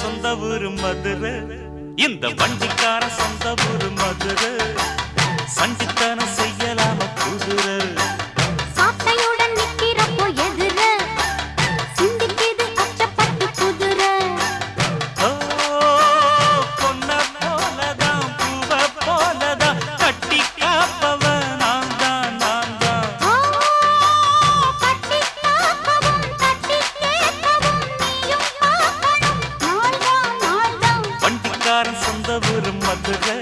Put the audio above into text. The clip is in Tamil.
சொந்த ஊரு மதுரை, இந்த வண்டிக்கார சொந்த ஊரு மதுரை. சண்டித்தனம் செய்யலாம குதிரை சாட்டையுடன் நிக்கிறப்போ எதிர சிந்திக்குது அச்சப்பட்டு குதிரை. பொன்ன போலதான் பூவ போலதான் கட்டி காப்பவன் நான் தான் நான் தான். கட்டி காக்கவும் தட்டி கேட்கவும் நீயும் பார்க்கணும் நாள்தான் நாள்தான். வண்டிக்காரன் சொந்த ஊரு மதுரை,